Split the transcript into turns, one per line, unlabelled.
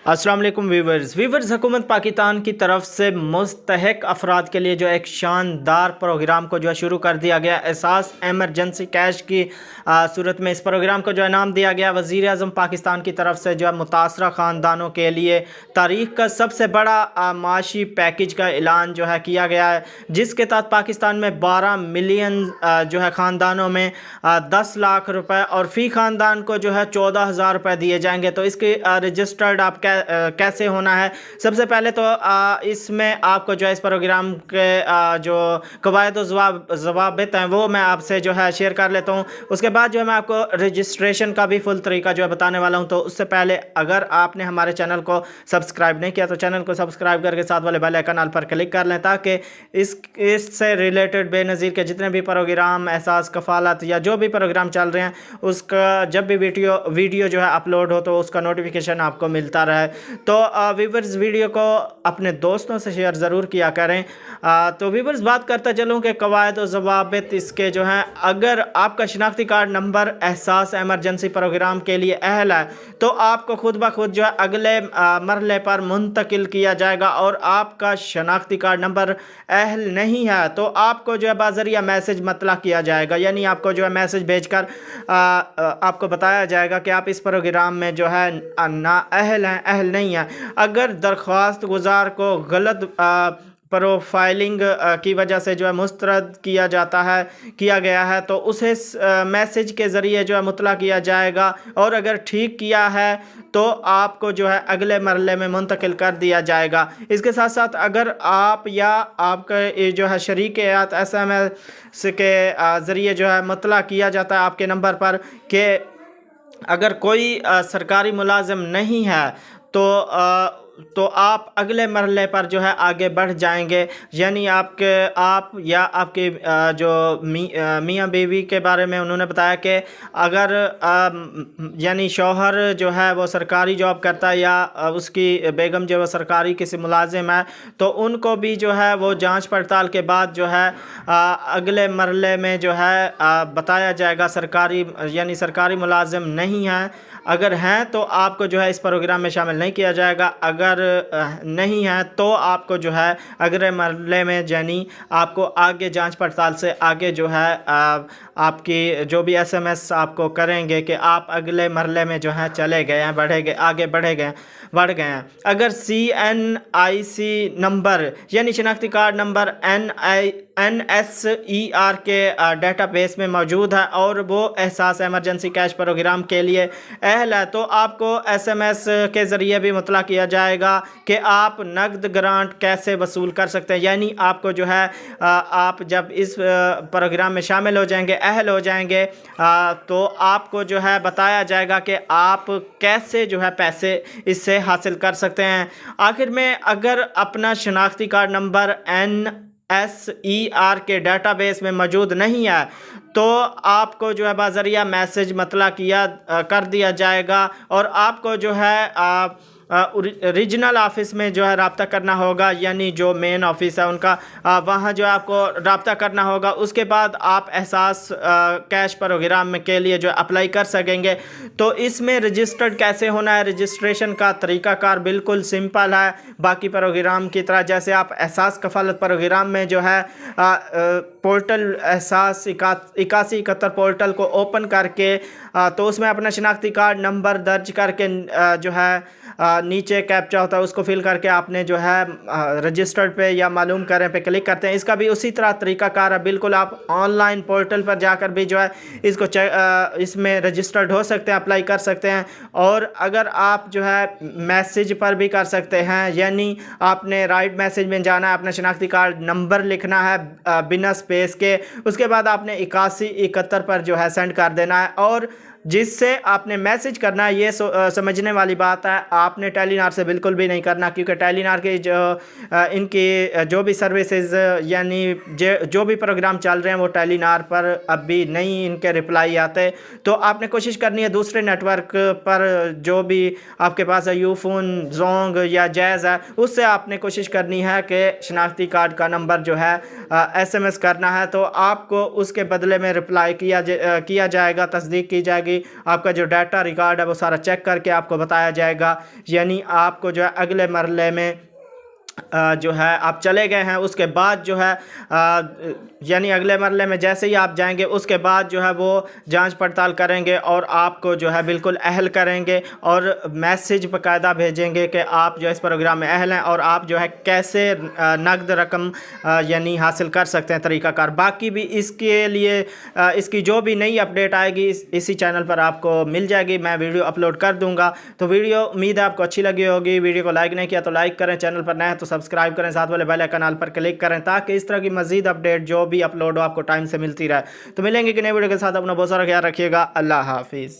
अस्सलाम वालेकुम वीवर्स हुकूमत पाकिस्तान की तरफ से मुस्तहक अफराद के लिए जो एक शानदार प्रोग्राम को जो है शुरू कर दिया गया। एहसास एमरजेंसी कैश की सूरत में इस प्रोग्राम को जो है नाम दिया गया। वज़ीर आज़म पाकिस्तान की तरफ से जो है मुतासरा ख़ानदानों के लिए तारीख़ का सबसे बड़ा माशी पैकेज का ऐलान जो है किया गया है, जिसके तहत पाकिस्तान में 12 मिलियन जो है ख़ानदानों में 10 लाख रुपए और फ़ी ख़ानदान को जो है 14,000 रुपये दिए जाएंगे। तो इसके रजिस्टर्ड आप कैसे होना है? सबसे पहले तो इसमें आपको जो है इस प्रोग्राम के जो कवायद और ज़वाबित हैं वो मैं आपसे जो है शेयर कर लेता हूँ। उसके बाद जो है मैं आपको रजिस्ट्रेशन का भी फुल तरीका जो है बताने वाला हूँ। तो उससे पहले अगर आपने हमारे चैनल को सब्सक्राइब नहीं किया तो चैनल को सब्सक्राइब करके साथ वाले बेल आइकन पर क्लिक कर लें, ताकि इससे रिलेटेड बेनज़ीर के जितने भी प्रोग्राम, एहसास, कफ़ालत या जो भी प्रोग्राम चल रहे हैं उसका जब भी वीडियो जो है अपलोड हो तो उसका नोटिफिकेशन आपको मिलता रहे। तो व्यूवर्स वीडियो को अपने दोस्तों से शेयर ज़रूर किया करें। तो व्यूवर्स बात करता चलूँ कि कवायद और ज़वाबित इसके जो हैं, अगर आपका शनाख्ती कार्ड नंबर एहसास एमरजेंसी प्रोग्राम के लिए अहल है तो आपको खुद ब खुद जो है अगले मरहले पर मुंतकिल किया जाएगा। और आपका शनाख्ती कार्ड नंबर अहल नहीं है तो आपको जो है बाज़रिया मैसेज मतला किया जाएगा, यानी आपको जो है मैसेज भेजकर आपको बताया जाएगा कि आप इस प्रोग्राम में जो है ना अहल हैं, अहल नहीं है। अगर दरख्वास्त गुजार को गलत प्रोफाइलिंग की वजह से जो है मुस्तरद किया गया है तो उसे मैसेज के ज़रिए जो है मुतला किया जाएगा, और अगर ठीक किया है तो आपको जो है अगले मरहले में मुंतकिल कर दिया जाएगा। इसके साथ साथ अगर आप या आपका जो है शरीक-ए-हयात SMS के ज़रिए जो है मुतला किया जाता है आपके नंबर पर कि अगर कोई सरकारी मुलाजिम नहीं है तो आप अगले मरहले पर जो है आगे बढ़ जाएंगे। यानी आप या आपके जो मियाँ बीवी के बारे में उन्होंने बताया कि अगर यानी शौहर जो है वो सरकारी जॉब करता है या उसकी बेगम जो है सरकारी किसी मुलाजिम है तो उनको भी जो है वो जांच पड़ताल के बाद जो है अगले मरहले में जो है बताया जाएगा सरकारी मुलाजिम नहीं है। अगर हैं तो आपको जो है इस प्रोग्राम में शामिल नहीं किया जाएगा, अगर नहीं है तो आपको जो है अगले मरहले में यानी आपको आगे जांच पड़ताल से आगे जो है आपकी जो भी SMS आपको करेंगे कि आप अगले मरहले में जो है चले गए हैं, बढ़ गए हैं। अगर CNIC नंबर यानी शनाख्ती कार्ड नंबर NSER के डेटाबेस में मौजूद है और वो एहसास एमरजेंसी कैश प्रोग्राम के लिए अहल है तो आपको SMS के ज़रिए भी मुतला किया जाएगा कि आप नकद ग्रांट कैसे वसूल कर सकते हैं। यानी आपको जो है आप जब इस प्रोग्राम में शामिल हो जाएंगे, अहल हो जाएंगे, तो आपको जो है बताया जाएगा कि आप कैसे जो है पैसे इससे हासिल कर सकते हैं। आखिर में अगर अपना शनाख्ती कार्ड नंबर NSER के डेटाबेस में मौजूद नहीं है तो आपको जो है बाज़रिया मैसेज मतला कर दिया जाएगा और आपको जो है रीजनल ऑफिस में जो है रब्ता करना होगा, यानी जो मेन ऑफिस है उनका वहाँ जो है आपको रब्ता करना होगा। उसके बाद आप एहसास कैश प्रोग्राम के लिए जो अप्लाई कर सकेंगे। तो इसमें रजिस्टर्ड कैसे होना है, रजिस्ट्रेशन का तरीक़ाकार बिल्कुल सिंपल है। बाकी प्रोग्राम की तरह जैसे आप एहसास कफ़ालत प्रोग्राम में जो है पोर्टल एहसास 8171 पोर्टल को ओपन करके तो उसमें अपना शनाख्ती कार्ड नंबर दर्ज करके जो है नीचे कैप्चा होता है उसको फिल करके आपने जो है रजिस्टर्ड पे या मालूम करें पे क्लिक करते हैं। इसका भी उसी तरह तरीक़ाकार है बिल्कुल। आप ऑनलाइन पोर्टल पर जाकर भी जो है इसको इसमें रजिस्टर्ड हो सकते हैं, अप्लाई कर सकते हैं। और अगर आप जो है मैसेज पर भी कर सकते हैं, यानी आपने राइट मैसेज में जाना है, अपना शनाख्ती कार्ड नंबर लिखना है बिना स्पेस के, उसके बाद आपने 8171 पर जो है सेंड कर देना है और जिससे आपने मैसेज करना है। ये समझने वाली बात है, आपने टेलीनार से बिल्कुल भी नहीं करना, क्योंकि टेलीनार की इनकी जो भी सर्विसेज यानी जो भी प्रोग्राम चल रहे हैं वो टेलीनार पर अभी नहीं इनके रिप्लाई आते। तो आपने कोशिश करनी है दूसरे नेटवर्क पर जो भी आपके पास है, यूफोन, जोंग या जैज़ है, उससे आपने कोशिश करनी है कि शनाख्ती कार्ड का नंबर जो है SMS करना है। तो आपको उसके बदले में रिप्लाई किया जाएगा, तस्दीक की जाएगी जाएगी। आपका जो डाटा रिकॉर्ड है वो सारा चेक करके आपको बताया जाएगा। यानी आपको जो है अगले मरले में जो है आप चले गए हैं, उसके बाद जो है यानी अगले मरले में जैसे ही आप जाएंगे उसके बाद जो है वो जांच पड़ताल करेंगे और आपको जो है बिल्कुल अहल करेंगे और मैसेज बाकायदा भेजेंगे कि आप जो इस प्रोग्राम में अहल हैं और आप जो है कैसे नकद रकम यानी हासिल कर सकते हैं तरीक़ाकार। बाकी भी इसके लिए इसकी जो भी नई अपडेट आएगी इसी चैनल पर आपको मिल जाएगी, मैं वीडियो अपलोड कर दूंगा। तो वीडियो उम्मीद है आपको अच्छी लगी होगी। वीडियो को लाइक नहीं किया तो लाइक करें, चैनल पर नए हैं तो सब्सक्राइब करें, साथ वाले बेल आइकन पर क्लिक करें ताकि इस तरह की मजीद अपडेट जो भी अपलोड हो आपको टाइम से मिलती रहे। तो मिलेंगे कि नए वीडियो के साथ। अपना बहुत सारा ख्याल रखिएगा। अल्लाह हाफिज़।